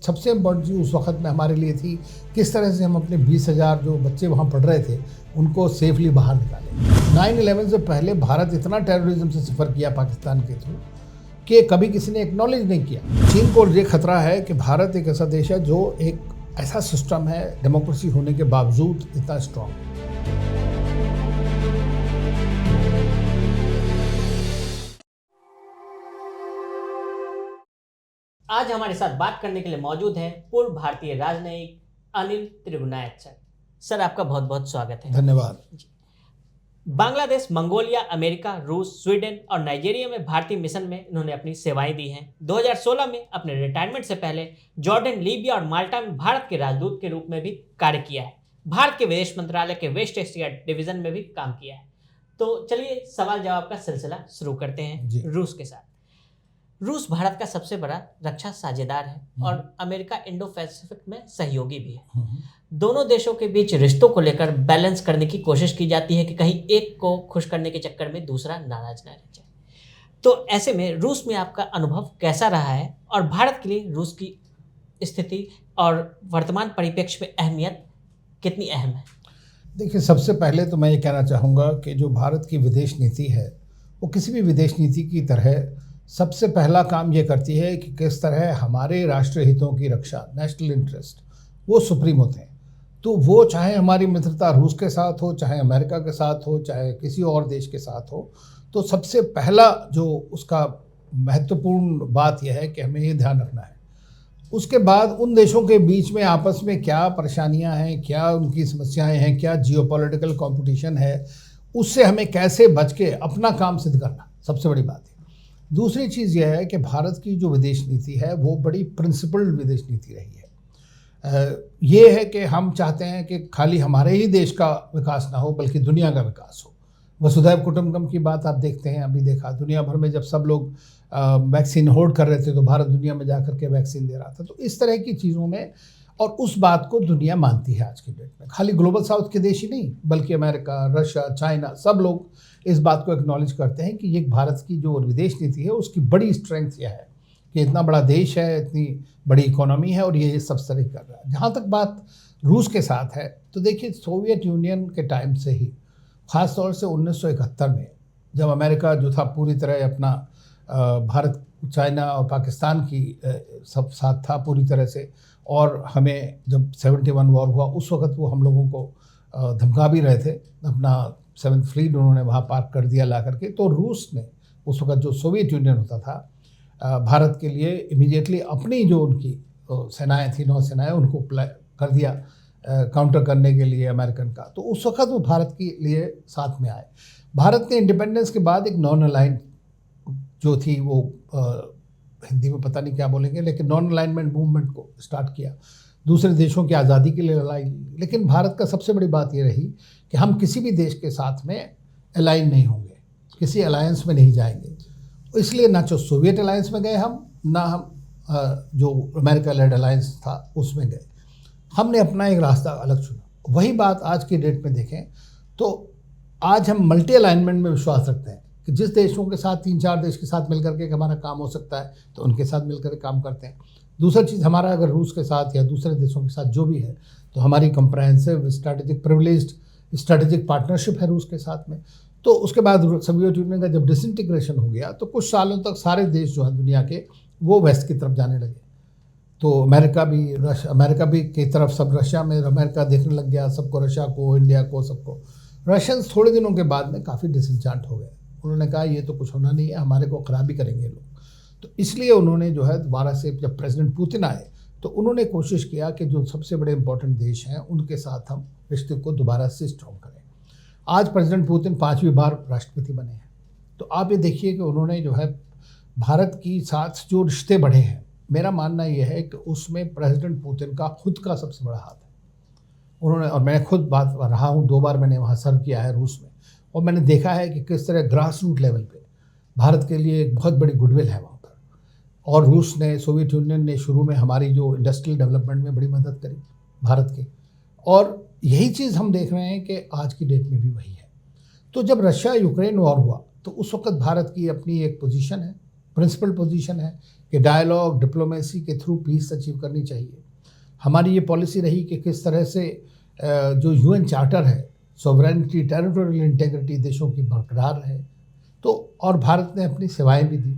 सबसे इम्पोर्टेंट चीज़ उस वक्त में हमारे लिए थी किस तरह से हम अपने 20,000 जो बच्चे वहाँ पढ़ रहे थे उनको सेफली बाहर निकालें। 9/11 से पहले भारत इतना टेररिज्म से सफ़र किया पाकिस्तान के थ्रू कि कभी किसी ने एक्नॉलेज नहीं किया। चीन को ये खतरा है कि भारत एक ऐसा देश है जो एक ऐसा सिस्टम है डेमोक्रेसी होने के बावजूद इतना स्ट्रॉन्ग। आज हमारे साथ बात करने के लिए मौजूद हैं पूर्व भारतीय राजनयिक अनिल त्रिगुनायत सर। सर, आपका बहुत बहुत स्वागत है। धन्यवाद। बांग्लादेश, मंगोलिया, अमेरिका, रूस, स्वीडन और नाइजीरिया में भारतीय मिशन में इन्होंने अपनी सेवाएं दी हैं। 2016 में अपने रिटायरमेंट से पहले जॉर्डन, लीबिया और माल्टा में भारत के राजदूत के रूप में भी कार्य किया है। भारत के विदेश मंत्रालय के वेस्ट एशिया डिवीजन में भी काम किया है। तो चलिए सवाल जवाब का सिलसिला शुरू करते हैं रूस के साथ। रूस भारत का सबसे बड़ा रक्षा साझेदार है और अमेरिका इंडो पैसिफिक में सहयोगी भी है। दोनों देशों के बीच रिश्तों को लेकर बैलेंस करने की कोशिश की जाती है कि कहीं एक को खुश करने के चक्कर में दूसरा नाराज ना रह जाए। तो ऐसे में रूस में आपका अनुभव कैसा रहा है और भारत के लिए रूस की स्थिति और वर्तमान परिप्रेक्ष्य में अहमियत कितनी अहम है? देखिए, सबसे पहले तो मैं ये कहना चाहूँगा कि जो भारत की विदेश नीति है वो किसी भी विदेश नीति की तरह सबसे पहला काम ये करती है कि किस तरह हमारे राष्ट्रीय हितों की रक्षा, नेशनल इंटरेस्ट, वो सुप्रीम होते हैं। तो वो चाहे हमारी मित्रता रूस के साथ हो, चाहे अमेरिका के साथ हो, चाहे किसी और देश के साथ हो, तो सबसे पहला जो उसका महत्वपूर्ण बात यह है कि हमें ये ध्यान रखना है। उसके बाद उन देशों के बीच में आपस में क्या परेशानियां हैं, क्या उनकी समस्याएं हैं, क्या जियोपॉलिटिकल कंपटीशन है, उससे हमें कैसे बच के अपना काम सिद्ध करना सबसे बड़ी बात है। दूसरी चीज़ यह है कि भारत की जो विदेश नीति है वो बड़ी प्रिंसिपल्ड विदेश नीति रही है। ये है कि हम चाहते हैं कि खाली हमारे ही देश का विकास ना हो बल्कि दुनिया का विकास हो। वसुधैव कुटुंबकम की बात आप देखते हैं, अभी देखा दुनिया भर में जब सब लोग वैक्सीन होल्ड कर रहे थे तो भारत दुनिया में जा कर के वैक्सीन दे रहा था। तो इस तरह की चीज़ों में, और उस बात को दुनिया मानती है आज के डेट में। खाली ग्लोबल साउथ के देश ही नहीं बल्कि अमेरिका, रशिया, चाइना, सब लोग इस बात को एक्नॉलेज करते हैं कि ये भारत की जो विदेश नीति है उसकी बड़ी स्ट्रेंथ यह है कि इतना बड़ा देश है, इतनी बड़ी इकोनॉमी है और ये सब तरह कर रहा है। जहाँ तक बात रूस के साथ है तो देखिए, सोवियत यूनियन के टाइम से ही, ख़ास तौर से 1971 में जब अमेरिका जो था पूरी तरह अपना भारत, चाइना और पाकिस्तान की सब साथ था पूरी तरह से, और हमें जब 71 वॉर हुआ उस वक़्त वो हम लोगों को धमका भी रहे थे। अपना 7th फ्लीट उन्होंने वहाँ पार्क कर दिया ला करके। तो रूस ने उस वक़्त, जो सोवियत यूनियन होता था, भारत के लिए इमीडिएटली अपनी जो उनकी सेनाएँ थी, नौसेनाएँ, उनको कर दिया काउंटर करने के लिए अमेरिकन का। तो उस वक़्त वो भारत के लिए साथ में आए। भारत ने इंडिपेंडेंस के बाद एक नॉन अलाइंड जो थी वो हिंदी में पता नहीं क्या बोलेंगे, लेकिन नॉन अलाइनमेंट मूवमेंट को स्टार्ट किया, दूसरे देशों की आज़ादी के लिए लड़ाई। लेकिन भारत का सबसे बड़ी बात ये रही कि हम किसी भी देश के साथ में अलाइन नहीं होंगे, किसी अलायंस में नहीं जाएंगे। इसलिए ना तो सोवियत अलायंस में गए हम, ना हम जो अमेरिका लेड अलायंस था उसमें गए। हमने अपना एक रास्ता अलग चुना। वही बात आज की डेट में देखें तो आज हम मल्टी अलाइनमेंट में विश्वास रखते हैं कि जिस देशों के साथ, 3-4 देश के साथ मिलकर के हमारा काम हो सकता है तो उनके साथ मिलकर के काम करते हैं। दूसरी चीज़, हमारा अगर रूस के साथ या दूसरे देशों के साथ जो भी है तो हमारी comprehensive strategic privileged strategic partnership है रूस के साथ में। तो उसके बाद सोवियत यूनियन का जब डिसइंटीग्रेशन हो गया तो कुछ सालों तक सारे देश जो हैं दुनिया के वो वेस्ट की तरफ जाने लगे। तो अमेरिका भी की तरफ सब रशिया में, अमेरिका देखने लग गया सबको, रशिया को, इंडिया को, सबको। रशियंस थोड़े दिनों के बाद में काफ़ी डिसइंचांट हो गए। उन्होंने कहा ये तो कुछ होना नहीं है, हमारे को खराबी करेंगे लोग। तो इसलिए उन्होंने जो है दोबारा से, जब प्रेसिडेंट पुतिन आए तो उन्होंने कोशिश किया कि जो सबसे बड़े इंपॉर्टेंट देश हैं उनके साथ हम रिश्ते को दोबारा से स्ट्रॉन्ग करें। आज प्रेसिडेंट पुतिन 5वीं बार राष्ट्रपति बने हैं। तो आप ये देखिए कि उन्होंने जो है भारत की साथ जो रिश्ते बढ़े हैं, मेरा मानना यह है कि उसमें प्रेसिडेंट पुतिन का खुद का सबसे बड़ा हाथ है। उन्होंने, और मैं खुद बात रहा हूँ, 2 बार मैंने वहाँ सर्व किया है रूस में, और मैंने देखा है कि किस तरह ग्रास रूट लेवल पे भारत के लिए एक बहुत बड़ी गुडविल है वहाँ पर। और रूस ने, सोवियत यूनियन ने शुरू में हमारी जो इंडस्ट्रियल डेवलपमेंट में बड़ी मदद करी भारत की, और यही चीज़ हम देख रहे हैं कि आज की डेट में भी वही है। तो जब रशिया यूक्रेन वॉर हुआ तो उस वक्त भारत की अपनी एक पोजीशन है प्रिंसिपल पोजीशन है कि डायलॉग डिप्लोमेसी के थ्रू पीस अचीव करनी चाहिए। हमारी ये पॉलिसी रही कि किस तरह से जो यूएन चार्टर है, सॉवरेनिटी, टेरिटोरियल इंटेग्रिटी देशों की बरकरार है। तो और भारत ने अपनी सेवाएं भी दी,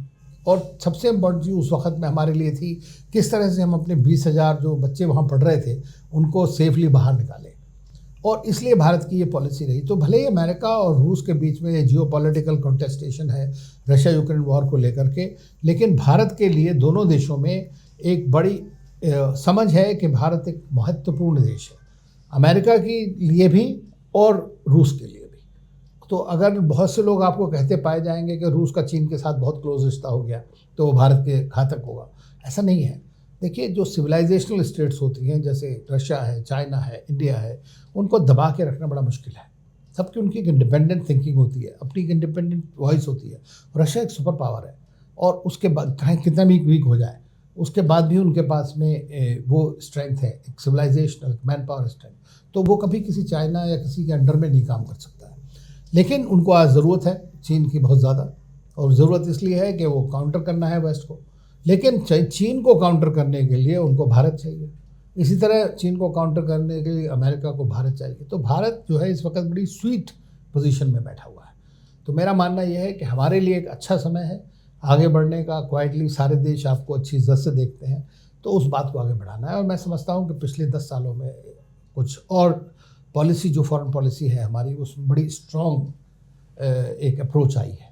और सबसे इम्पोर्टेंट चीज़ उस वक्त में हमारे लिए थी किस तरह से हम अपने 20,000 जो बच्चे वहाँ पढ़ रहे थे उनको सेफली बाहर निकालें, और इसलिए भारत की ये पॉलिसी रही। तो भले ही अमेरिका और रूस के बीच में जियो पॉलिटिकल कॉन्टेस्टेशन है रशिया यूक्रेन वॉर को लेकर के, लेकिन भारत के लिए दोनों देशों में एक बड़ी समझ है कि भारत एक महत्वपूर्ण देश है, अमेरिका के लिए भी और रूस के लिए भी। तो अगर बहुत से लोग आपको कहते पाए जाएंगे कि रूस का चीन के साथ बहुत क्लोज रिश्ता हो गया तो वो भारत के घातक होगा, ऐसा नहीं है। देखिए, जो सिविलाइजेशनल स्टेट्स होती हैं जैसे रशिया है, चाइना है, इंडिया है, उनको दबा के रखना बड़ा मुश्किल है। सबकी उनकी एक इंडिपेंडेंट थिंकिंग होती है, अपनी एक इंडिपेंडेंट वॉइस होती है। रशिया एक सुपर पावर है, और उसके बाद चाहे कितना भी वीक हो जाए उसके बाद भी उनके पास में वो स्ट्रेंथ है, एक सिविलाइजेशनल मैन पावर स्ट्रेंथ। तो वो कभी किसी चाइना या किसी के अंडर में नहीं काम कर सकता है। लेकिन उनको आज ज़रूरत है चीन की बहुत ज़्यादा, और ज़रूरत इसलिए है कि वो काउंटर करना है वेस्ट को। लेकिन चीन को काउंटर करने के लिए उनको भारत चाहिए, इसी तरह चीन को काउंटर करने के लिए अमेरिका को भारत चाहिए। तो भारत जो है इस वक्त बड़ी स्वीट पोजीशन में बैठा हुआ है। तो मेरा मानना यह है कि हमारे लिए एक अच्छा समय है आगे बढ़ने का। क्वाइटली सारे देश आपको अच्छी इज्जत से देखते हैं, तो उस बात को आगे बढ़ाना है। और मैं समझता हूँ कि पिछले 10 सालों में कुछ और पॉलिसी, जो फॉरेन पॉलिसी है हमारी, उसमें बड़ी स्ट्रॉन्ग एक अप्रोच आई है।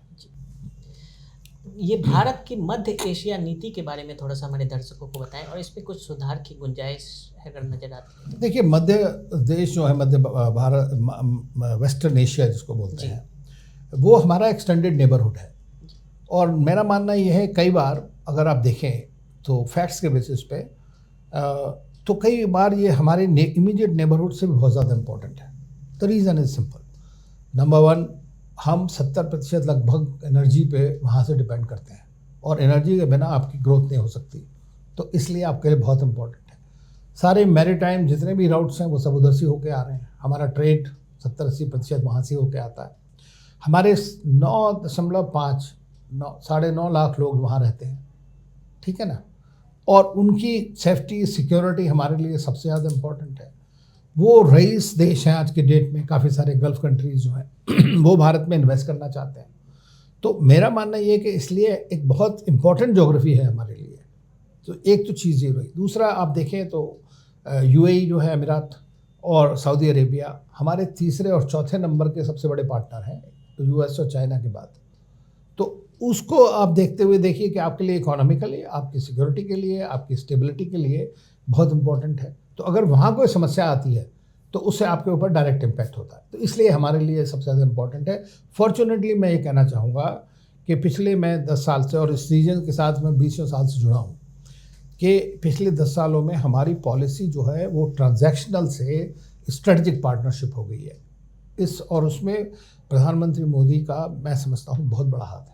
ये भारत की मध्य एशिया नीति के बारे में थोड़ा सा हमारे दर्शकों को बताएं, और इसमें कुछ सुधार की गुंजाइश है अगर नजर आती है। देखिए, मध्य देश जो है, मध्य भारत, वेस्टर्न एशिया जिसको बोलते हैं, वो हमारा एक्सटेंडेड नेबरहुड है। और मेरा मानना ये है, कई बार अगर आप देखें तो फैक्ट्स के बेसिस पे तो कई बार ये हमारे इमीडिएट नेबरहुड से भी बहुत ज़्यादा इम्पोर्टेंट है। The reason is simple. Number 1, हम 70% लगभग एनर्जी पे वहाँ से डिपेंड करते हैं, और एनर्जी के बिना आपकी ग्रोथ नहीं हो सकती। तो इसलिए आपके लिए बहुत इम्पोर्टेंट है। सारे मैरीटाइम जितने भी राउट्स हैं वो सब उधर से होके आ रहे हैं। हमारा ट्रेड 70-80% वहाँ से होके आता है। हमारे 9.5 लाख लोग वहाँ रहते हैं, ठीक है ना। और उनकी सेफ्टी, सिक्योरिटी हमारे लिए सबसे ज़्यादा इम्पोर्टेंट है। वो रईस देश हैं आज के डेट में, काफ़ी सारे गल्फ़ कंट्रीज़ जो हैं वो भारत में इन्वेस्ट करना चाहते हैं। तो मेरा मानना ये है कि इसलिए एक बहुत इम्पॉर्टेंट ज्योग्राफी है हमारे लिए। तो एक तो चीज़ ये रही। दूसरा, आप देखें तो यूएई जो है, अमीरात और सऊदी अरेबिया हमारे तीसरे और चौथे नंबर के सबसे बड़े पार्टनर हैं, तो यूएस और चाइना के बाद। तो उसको आप देखते हुए देखिए कि आपके लिए इकोनॉमिकली, आपकी सिक्योरिटी के लिए, आपकी स्टेबिलिटी के लिए बहुत इम्पोर्टेंट है। तो अगर वहाँ कोई समस्या आती है तो उससे आपके ऊपर डायरेक्ट इम्पैक्ट होता है। तो इसलिए हमारे लिए सबसे ज़्यादा इम्पोर्टेंट है। फॉर्चुनेटली मैं ये कहना चाहूँगा कि पिछले मैं 10 साल से, और इस रीजन के साथ मैं 20 साल से जुड़ा हूँ, कि पिछले 10 सालों में हमारी पॉलिसी जो है वो ट्रांजैक्शनल से स्ट्रेटजिक पार्टनरशिप हो गई है और उसमें प्रधानमंत्री मोदी का मैं समझता हूँ बहुत बड़ा हाथ है।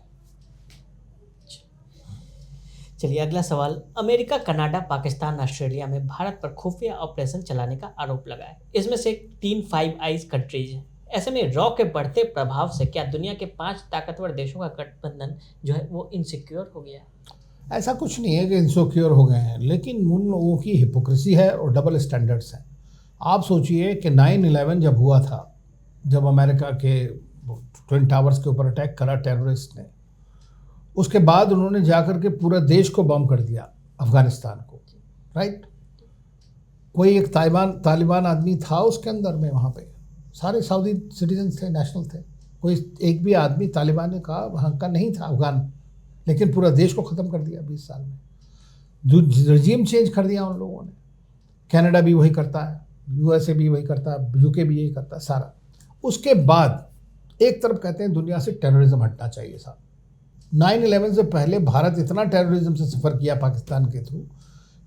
चलिए, अगला सवाल। अमेरिका, कनाडा, पाकिस्तान, ऑस्ट्रेलिया में भारत पर खुफिया ऑपरेशन चलाने का आरोप लगा है। इसमें से 3 फाइव आइज कंट्रीज हैं। ऐसे में रॉ के बढ़ते प्रभाव से क्या दुनिया के 5 ताकतवर देशों का गठबंधन जो है वो इनसिक्योर हो गया? ऐसा कुछ नहीं है कि इनसिक्योर हो गए हैं, लेकिन उन लोगों की हिपोक्रेसी है और डबल स्टैंडर्ड्स हैं। आप सोचिए कि 9/11 जब हुआ था, जब अमेरिका के ट्विन टावर्स के ऊपर अटैक करा टेररिस्ट ने, उसके बाद उन्होंने जाकर के पूरा देश को बम कर दिया, अफ़गानिस्तान को, राइट। कोई एक तालिबान आदमी था उसके अंदर में, वहाँ पे सारे सऊदी सिटीजन्स थे, नेशनल थे। कोई एक भी आदमी तालिबान का वहाँ का नहीं था, अफ़गान। लेकिन पूरा देश को ख़त्म कर दिया 20 साल में। रजीम चेंज कर दिया उन लोगों ने। कनाडा भी वही करता है, यूएसए भी वही करता है, यूके भी यही करता है सारा। उसके बाद एक तरफ कहते हैं दुनिया से टेररिज्म हटना चाहिए साहब। 9/11 से पहले भारत इतना टेररिज्म से सफ़र किया पाकिस्तान के थ्रू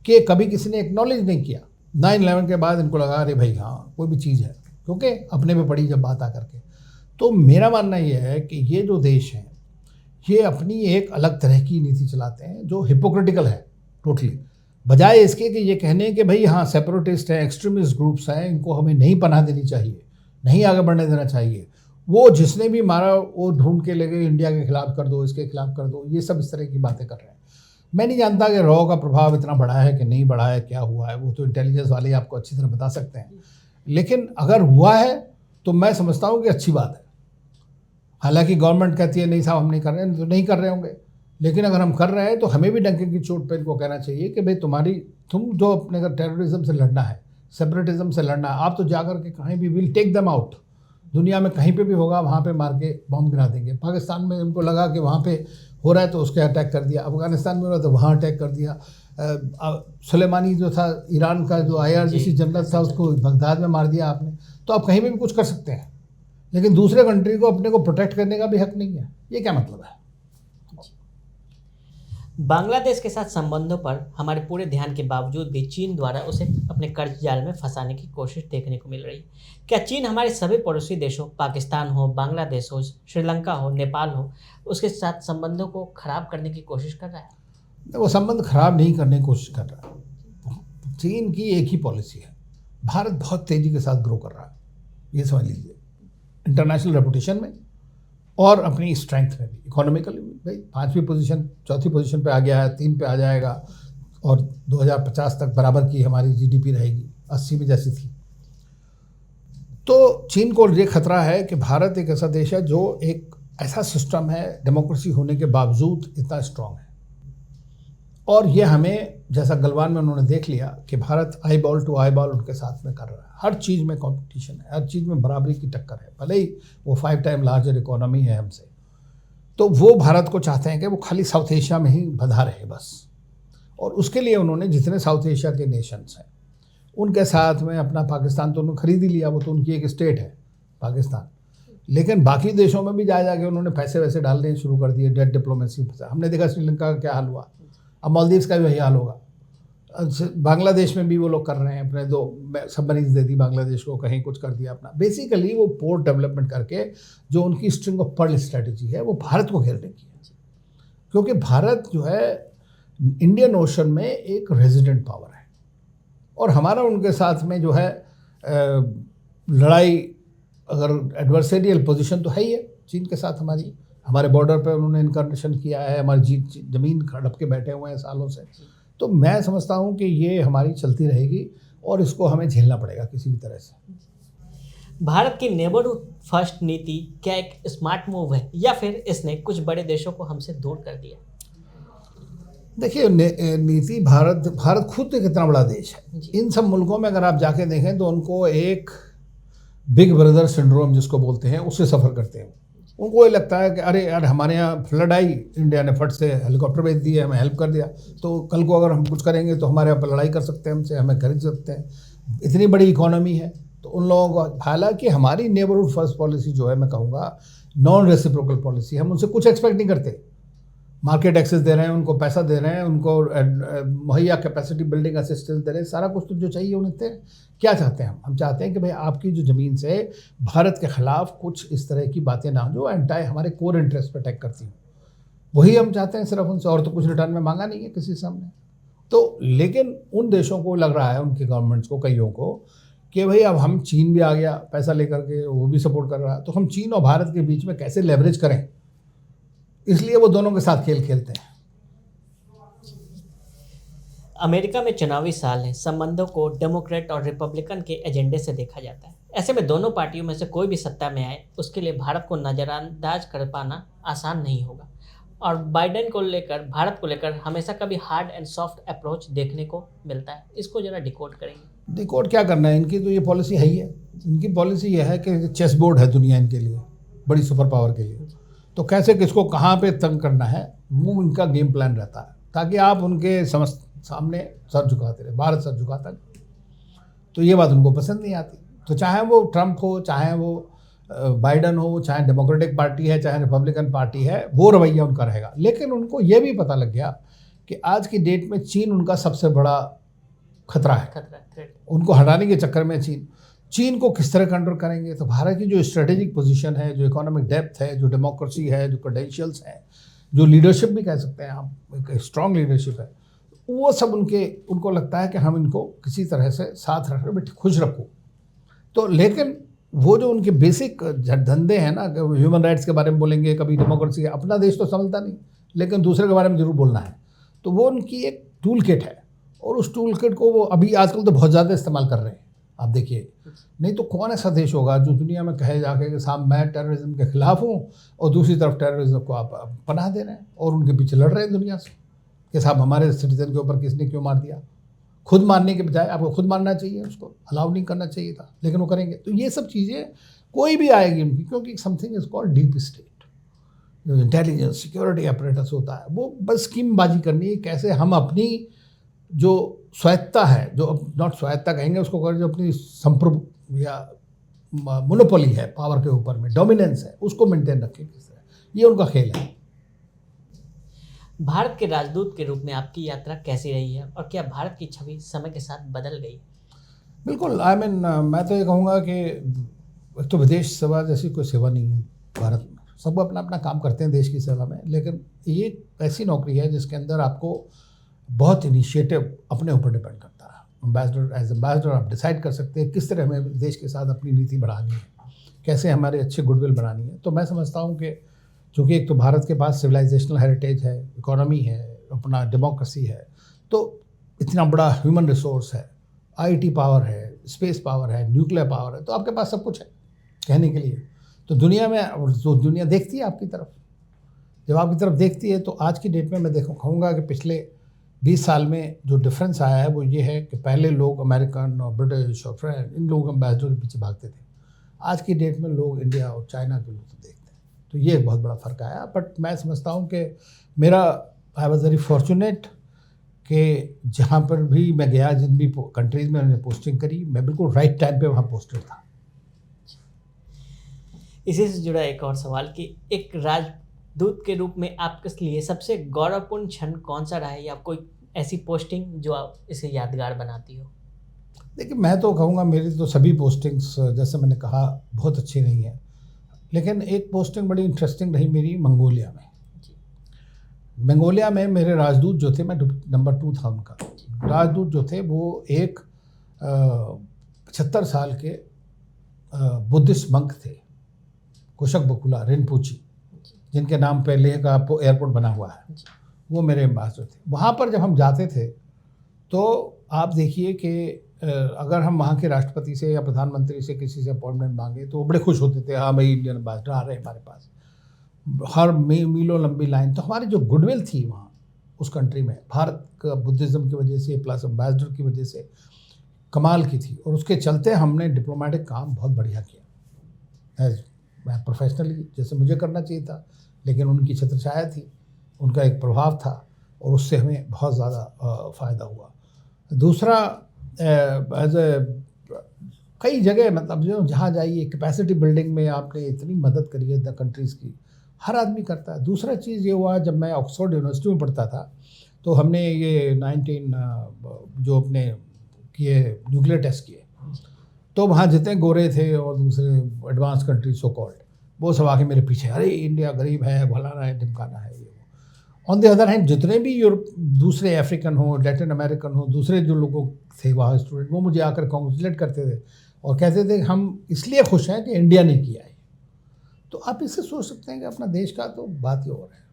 कि कभी किसी ने एक्नॉलेज नहीं किया। 9/11 के बाद इनको लगा, अरे भाई हाँ कोई भी चीज़ है, क्योंकि अपने पे पड़ी जब बात आकर के। तो मेरा मानना ये है कि ये जो देश हैं ये अपनी एक अलग तरह की नीति चलाते हैं जो हिपोक्रिटिकल है टोटली। बजाय इसके कि ये कहने कि भाई हाँ सेपरेटिस्ट हैं, एक्सट्रीमिस्ट ग्रुप्स हैं, इनको हमें नहीं पनाह देनी चाहिए, नहीं आगे बढ़ने देना चाहिए, वो जिसने भी मारा वो ढूंढ के ले गए, इंडिया के खिलाफ कर दो, इसके खिलाफ कर दो, ये सब इस तरह की बातें कर रहे हैं। मैं नहीं जानता कि रॉ का प्रभाव इतना बढ़ा है कि नहीं बढ़ा है, क्या हुआ है, वो तो इंटेलिजेंस वाले आपको अच्छी तरह बता सकते हैं। लेकिन अगर हुआ है तो मैं समझता हूँ कि अच्छी बात है। हालांकि गवर्नमेंट कहती है नहीं साहब हम नहीं कर रहे हैं, तो नहीं कर रहे होंगे, लेकिन अगर हम कर रहे हैं तो हमें भी डंके की चोट पे इनको कहना चाहिए कि भाई तुम जो अपने अगर टेररिज्म से लड़ना है, सेपरेटिज्म से लड़ना है, आप तो जाकर के कहीं भी विल टेक देम आउट। दुनिया में कहीं पे भी होगा वहाँ पे मार के बॉम्ब गिरा देंगे। पाकिस्तान में उनको लगा कि वहाँ पे हो रहा है तो उसके अटैक कर दिया, अफगानिस्तान में हो रहा है तो वहाँ अटैक कर दिया। सुलेमानी जो था ईरान का जो IRGC जनरल था उसको बगदाद में मार दिया आपने। तो आप कहीं पे भी कुछ कर सकते हैं, लेकिन दूसरे कंट्री को अपने को प्रोटेक्ट करने का भी हक नहीं है। ये क्या मतलब है? बांग्लादेश के साथ संबंधों पर हमारे पूरे ध्यान के बावजूद भी चीन द्वारा उसे अपने कर्ज जाल में फंसाने की कोशिश देखने को मिल रही है। क्या चीन हमारे सभी पड़ोसी देशों, पाकिस्तान हो, बांग्लादेश हो, श्रीलंका हो, नेपाल हो, उसके साथ संबंधों को खराब करने की कोशिश कर रहा है? वो संबंध खराब नहीं करने की कोशिश कर रहा है। चीन की एक ही पॉलिसी है, भारत बहुत तेज़ी के साथ ग्रो कर रहा है, ये समझ लीजिए, इंटरनेशनल रेपुटेशन में और अपनी स्ट्रेंथ में भी, इकोनॉमिकली भी। भाई 5वीं पोजीशन 4थी पोजीशन पे आ गया है, 3 पे आ जाएगा और 2050 तक बराबर की हमारी GDP रहेगी, 80 में जैसी थी। तो चीन को ये खतरा है कि भारत एक ऐसा देश है जो एक ऐसा सिस्टम है, डेमोक्रेसी होने के बावजूद इतना स्ट्रांग है। और ये हमें, जैसा गलवान में उन्होंने देख लिया कि Bharat eye ball to eye ball उनके साथ में कर रहा है। हर चीज़ में कंपटीशन है, हर चीज़ में बराबरी की टक्कर है, भले ही वो 5 टाइम लार्जर इकोनॉमी है हमसे। तो वो भारत को चाहते हैं कि वो खाली साउथ एशिया में ही बंधा रहे बस। और उसके लिए उन्होंने जितने साउथ एशिया के नेशंस हैं उनके साथ में अपना पाकिस्तान तो उन्होंने खरीद ही लिया, वो तो उनकी एक स्टेट है पाकिस्तान। लेकिन बाकी देशों में भी जाके उन्होंने पैसे वैसे डालने शुरू कर दिए, डेट डिप्लोमेसी। हमने देखा श्रीलंका का क्या हाल हुआ, अब मालदीव्स का भी वही हाल होगा। बांग्लादेश में भी वो लोग कर रहे हैं, अपने 2 सबमरीन्स दे दी बांग्लादेश को, कहीं कुछ कर दिया अपना। बेसिकली वो पोर्ट डेवलपमेंट करके जो उनकी स्ट्रिंग ऑफ पर्ल स्ट्रेटजी है वो भारत को घेरने की है। क्योंकि भारत जो है इंडियन ओशन में एक रेजिडेंट पावर है और हमारा उनके साथ में जो है लड़ाई, अगर एडवर्सेरियल पोजीशन तो है ही है चीन के साथ हमारी। हमारे बॉर्डर पे उन्होंने इनकर्नेशन किया है, हमारी ज़मीन हड़प के बैठे हुए हैं सालों से। तो मैं समझता हूँ कि ये हमारी चलती रहेगी और इसको हमें झेलना पड़ेगा किसी भी तरह से। भारत की नेबरहुड फर्स्ट नीति क्या एक स्मार्ट मूव है या फिर इसने कुछ बड़े देशों को हमसे दूर कर दिया? देखिए, नीति भारत खुद एक इतना बड़ा देश है। इन सब मुल्कों में अगर आप जाके देखें तो उनको एक बिग ब्रदर सिंड्रोम जिसको बोलते हैं उससे सफ़र करते हैं। उनको ये लगता है कि अरे यार हमारे यहाँ फ्लड आई, इंडिया ने फट से हेलीकॉप्टर भेज दिए, हमें हेल्प कर दिया, तो कल को अगर हम कुछ करेंगे तो हमारे यहाँ पर लड़ाई कर सकते हैं हमसे, हमें खरीद सकते हैं, इतनी बड़ी इकोनॉमी है। तो उन लोगों को, हालांकि हमारी नेबरहुड फर्स्ट पॉलिसी जो है, मैं कहूँगा नॉन रेसिप्रोकल पॉलिसी, हम उनसे कुछ एक्सपेक्ट नहीं करते। मार्केट एक्सेस दे रहे हैं, उनको पैसा दे रहे हैं, उनको मुहैया कैपेसिटी बिल्डिंग असिस्टेंस दे रहे हैं, सारा कुछ तो जो चाहिए उन्हें। क्या चाहते हैं हम चाहते हैं कि भाई आपकी जो ज़मीन से भारत के ख़िलाफ़ कुछ इस तरह की बातें ना हो जो हमारे कोर इंटरेस्ट पर अटैक करती हूँ, वही हम चाहते हैं सिर्फ उनसे, और तो कुछ रिटर्न में मांगा नहीं है किसी से हमने। तो लेकिन उन देशों को लग रहा है, उनकी गवर्नमेंट्स को, कईयों को, कि भाई अब हम, चीन भी आ गया पैसा लेकर के, वो भी सपोर्ट कर रहा है, तो हम चीन और भारत के बीच में कैसे लेवरेज करें, इसलिए वो दोनों के साथ खेल खेलते हैं। अमेरिका में चुनावी साल है, संबंधों को डेमोक्रेट और रिपब्लिकन के एजेंडे से देखा जाता है। ऐसे में दोनों पार्टियों में से कोई भी सत्ता में आए उसके लिए भारत को नज़रअंदाज कर पाना आसान नहीं होगा। और बाइडेन को लेकर, भारत को लेकर हमेशा कभी हार्ड एंड सॉफ्ट अप्रोच देखने को मिलता है। इसको जरा डिकोड करेंगे। डिकोड क्या करना है, इनकी तो ये पॉलिसी है ही है। इनकी पॉलिसी ये है कि चेस बोर्ड है दुनिया इनके लिए, बड़ी सुपर पावर के लिए। तो कैसे किसको कहाँ पे तंग करना है, वो इनका गेम प्लान रहता है, ताकि आप उनके सामने सर झुकाते रहे। भारत सर झुकाता है, तो ये बात उनको पसंद नहीं आती। तो चाहे वो ट्रंप हो, चाहे वो बाइडन हो, चाहे डेमोक्रेटिक पार्टी है, चाहे रिपब्लिकन पार्टी है, वो रवैया उनका रहेगा। लेकिन उनको ये भी पता लग गया कि आज की डेट में चीन उनका सबसे बड़ा खतरा है। उनको हटाने के चक्कर में चीन को किस तरह कंट्रोल करेंगे। तो भारत की जो स्ट्रेटेजिक पोजीशन है, जो इकोनॉमिक डेप्थ है, जो डेमोक्रेसी है, जो क्रेडेंशियल्स हैं, जो लीडरशिप भी कह सकते हैं आप, एक स्ट्रॉन्ग लीडरशिप है, वो सब उनको लगता है कि हम इनको किसी तरह से साथ रख खुश रखो। तो लेकिन वो जो उनके बेसिक धंधे हैं ना, ह्यूमन राइट्स के बारे में बोलेंगे, कभी डेमोक्रेसी, अपना देश तो समझता नहीं, लेकिन दूसरे के बारे में जरूर बोलना है। तो वो उनकी एक टूल किट है, और उस टूल किट को वो अभी आजकल तो बहुत ज़्यादा इस्तेमाल कर रहे हैं। आप देखिए, नहीं तो कौन ऐसा देश होगा जो दुनिया में कहे जाके कि साहब मैं टेररिज्म के खिलाफ हूँ, और दूसरी तरफ टेररिज्म को आप पनाह दे रहे हैं और उनके पीछे लड़ रहे हैं दुनिया से कि साहब हमारे सिटीजन के ऊपर किसने क्यों मार दिया। खुद मारने के बजाय आपको खुद मारना चाहिए, उसको अलाउ नहीं करना चाहिए था, लेकिन वो करेंगे। तो ये सब चीज़ें कोई भी आएगी उनकी, क्योंकि something is called deep state, जो इंटेलिजेंस सिक्योरिटी अपरेटस होता है, वो बस स्कीमबाजी करनी है कैसे हम अपनी जो स्वायत्ता है, जो नॉट स्वायत्ता कहेंगे उसको, कर जो अपनी संप्रभु या मोनोपोली है पावर के ऊपर में, डोमिनेंस है, उसको मेंटेन रखें किस तरह, ये उनका खेल है। भारत के राजदूत के रूप में आपकी यात्रा कैसी रही है, और क्या भारत की छवि समय के साथ बदल गई? बिल्कुल, आई मीन मैं तो ये कहूँगा कि एक तो विदेश सेवा जैसी कोई सेवा नहीं है भारत में, सब अपना अपना काम करते हैं देश की सेवा में, लेकिन ये ऐसी नौकरी है जिसके अंदर आपको बहुत इनिशिएटिव अपने ऊपर डिपेंड करता है। एम्बेसडर, एज एम्बेसडर आप डिसाइड कर सकते हैं किस तरह हमें देश के साथ अपनी नीति बढ़ानी है, कैसे हमारे अच्छे गुडविल बनानी है। तो मैं समझता हूँ कि चूँकि एक तो भारत के पास सिविलाइजेशनल हेरिटेज है, इकोनॉमी है, अपना डेमोक्रेसी है, तो इतना बड़ा ह्यूमन रिसोर्स है, आईटी पावर है, स्पेस पावर है, न्यूक्लियर पावर है, तो आपके पास सब कुछ है कहने के लिए। तो दुनिया में जो दुनिया देखती है आपकी तरफ, जब आपकी तरफ देखती है, तो आज की डेट में मैं कहूँगा कि पिछले 20 साल में जो डिफरेंस आया है वो ये है कि पहले लोग अमेरिकन और ब्रिटिश और फ्रेंच इन लोगों एम्बेसडर के पीछे भागते थे। आज की डेट में लोग इंडिया और चाइना के लोग तो देखते हैं, तो ये एक बहुत बड़ा फ़र्क आया। बट मैं समझता हूँ कि मेरा आई वॉज वेरी फॉर्चुनेट कि जहाँ पर भी मैं गया, जिन भी कंट्रीज़ में मैंने पोस्टिंग करी, मैं बिल्कुल राइट टाइम पे वहाँ पोस्टेड था। इसी से जुड़ा एक और सवाल कि एक राजदूत के रूप में आपके लिए सबसे गौरवपूर्ण क्षण कौन सा रहा है, या कोई ऐसी पोस्टिंग जो आप इसे यादगार बनाती हो? देखिए, मैं तो कहूँगा मेरी तो सभी पोस्टिंग्स जैसे मैंने कहा बहुत अच्छी रही हैं, लेकिन एक पोस्टिंग बड़ी इंटरेस्टिंग रही मेरी मंगोलिया में। मंगोलिया में मेरे राजदूत जो थे, मैं नंबर 2 था उनका। राजदूत जो थे वो एक 75 साल के बुद्धिस्ट मंक थे, कुशक बकुला रिनपोची, जिनके नाम पे लेह का एयरपोर्ट बना हुआ है, वो मेरे एम्बेसडर थे। वहाँ पर जब हम जाते थे तो आप देखिए कि अगर हम वहाँ के राष्ट्रपति से या प्रधानमंत्री से किसी से अपॉइंटमेंट मांगे तो वो बड़े खुश होते थे, हाँ भाई इंडियन एम्बेसडर आ रहे हैं हमारे पास। हर मीलों लंबी लाइन। तो हमारी जो गुडविल थी वहाँ उस कंट्री में, भारत का बुद्धिज़्म की वजह से प्लस एम्बेसडर की वजह से कमाल की थी, और उसके चलते हमने डिप्लोमेटिक काम बहुत बढ़िया किया एज मैं प्रोफेशनली, जैसे मुझे करना चाहिए था, लेकिन उनकी छत्रछाया थी, उनका एक प्रभाव था, और उससे हमें बहुत ज़्यादा फ़ायदा हुआ। दूसरा, एज ए कई जगह मतलब जो जहाँ जाइए कैपेसिटी बिल्डिंग में आपने इतनी मदद करी है द कंट्रीज़ की, हर आदमी करता है। दूसरा चीज़ ये हुआ, जब मैं ऑक्सफोर्ड यूनिवर्सिटी में पढ़ता था तो हमने ये 19 जो अपने किए न्यूक्लियर टेस्ट किए, तो वहाँ जितने गोरे थे और दूसरे एडवांस कंट्री सो कॉल्ड, वो सब आके मेरे पीछे, अरे इंडिया गरीब है, भलाना है, ढिमकाना है, ये वो। ऑन द अदर हैंड जितने भी यूरोप, दूसरे अफ्रीकन हो, लैटिन अमेरिकन हो, दूसरे जो लोगों थे वहाँ स्टूडेंट, वो मुझे आकर कॉन्ग्रेचुलेट करते थे और कहते थे हम इसलिए खुश हैं कि इंडिया ने किया है। तो आप इससे सोच सकते हैं कि अपना देश का तो बात ही और है।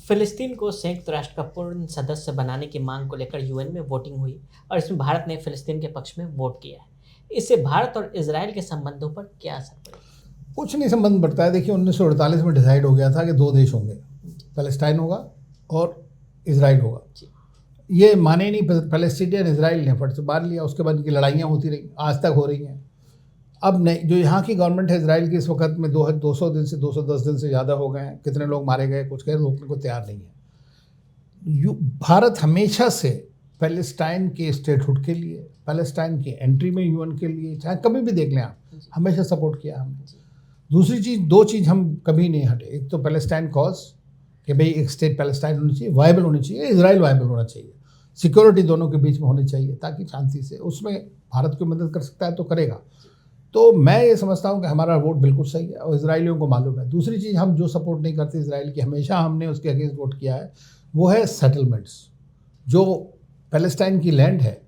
फिलिस्तीन को संयुक्त राष्ट्र का पूर्ण सदस्य बनाने की मांग को लेकर यूएन में वोटिंग हुई, और इसमें भारत ने फिलिस्तीन के पक्ष में वोट किया है। इससे भारत और इजराइल के संबंधों पर क्या असर पड़ेगा? कुछ नहीं संबंध बढ़ता है। देखिए 1948 में डिसाइड हो गया था कि 2 देश होंगे, पैलेस्टाइन होगा और इजराइल होगा। ये माने नहीं पैलेस्टीनियन, इजराइल ने फट से मार लिया। उसके बाद इनकी लड़ाइयाँ होती रही, आज तक हो रही हैं। अब नहीं, जो यहाँ की गवर्नमेंट है इजराइल की, इस वक्त में 200 दिन से 210 दिन से ज़्यादा हो गए हैं। कितने लोग मारे गए, कुछ कहे, रोकने को तैयार नहीं है। भारत हमेशा से पैलेस्टाइन के स्टेटहुड के लिए, पैलेस्टाइन की एंट्री में यूएन के लिए, चाहे कभी भी देख लें आप, हमेशा सपोर्ट किया हमने। दूसरी चीज़, 2 चीज़ हम कभी नहीं हटे। एक तो पैलेस्टाइन कॉज कि भाई एक स्टेट पैलेस्टाइन होनी चाहिए, वायबल होनी चाहिए, इजराइल वायबल होना चाहिए, सिक्योरिटी दोनों के बीच में होनी चाहिए, ताकि शांति से उसमें भारत को मदद कर सकता है तो करेगा। तो मैं ये समझता हूँ कि हमारा वोट बिल्कुल सही है और इजराइलियों को मालूम है। दूसरी चीज़, हम जो सपोर्ट नहीं करते इजराइल की, हमेशा हमने उसके अगेंस्ट वोट किया है, वो है सेटलमेंट्स। जो पैलेस्टाइन की लैंड है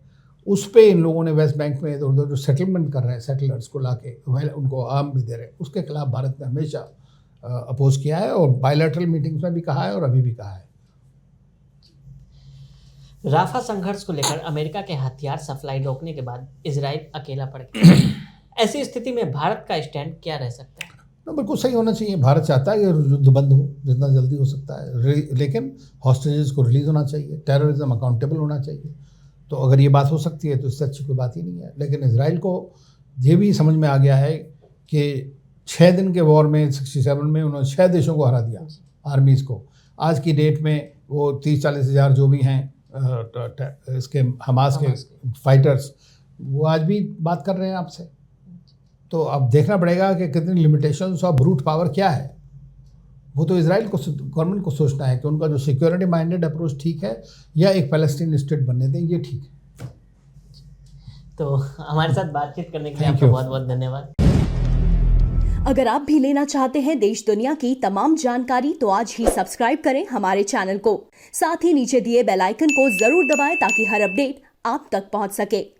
उस पे इन लोगों ने वेस्ट बैंक में इधर उधर जो सेटलमेंट कर रहे हैं सेटलर्स को लाके उनको आर्म भी दे रहे हैं, उसके खिलाफ भारत ने हमेशा अपोज किया है और बायलैटरल मीटिंग्स में भी कहा है और अभी भी कहा है। राफा संघर्ष को लेकर अमेरिका के हथियार सप्लाई रोकने के बाद इजराइल अकेला पड़ गया। ऐसी स्थिति में भारत का स्टैंड क्या रह सकता है? बिल्कुल सही होना चाहिए। भारत चाहता है कि युद्ध बंद हो जितना जल्दी हो सकता है, लेकिन हॉस्टेजेस को रिलीज होना चाहिए, टेररिज्म अकाउंटेबल होना चाहिए। तो अगर ये बात हो सकती है तो इससे अच्छी कोई बात ही नहीं है। लेकिन इजराइल को ये भी समझ में आ गया है कि 6 दिन के वॉर में 67 में उन्होंने 6 देशों को हरा दिया, आर्मीज़ को। आज की डेट में वो 30-40 हज़ार जो भी हैं इसके हमास के फाइटर्स, वो आज भी बात कर रहे हैं आपसे। तो अब देखना पड़ेगा कि कितनी लिमिटेशंस और ब्रूट पावर क्या है। वो तो इजराइल को, गवर्नमेंट को सोचना है कि उनका जो सिक्योरिटी माइंडेड अप्रोच ठीक है या एक पैलेस्टीन स्टेट बनने दें, ये ठीक है। तो हमारे साथ बातचीत करने के लिए आपका बहुत बहुत धन्यवाद। अगर आप भी लेना चाहते हैं देश दुनिया की तमाम जानकारी तो आज ही सब्सक्राइब करें हमारे चैनल को। साथ ही नीचे दिए बेल आइकन को जरूर दबाएं ताकि हर अपडेट आप तक पहुंच सके।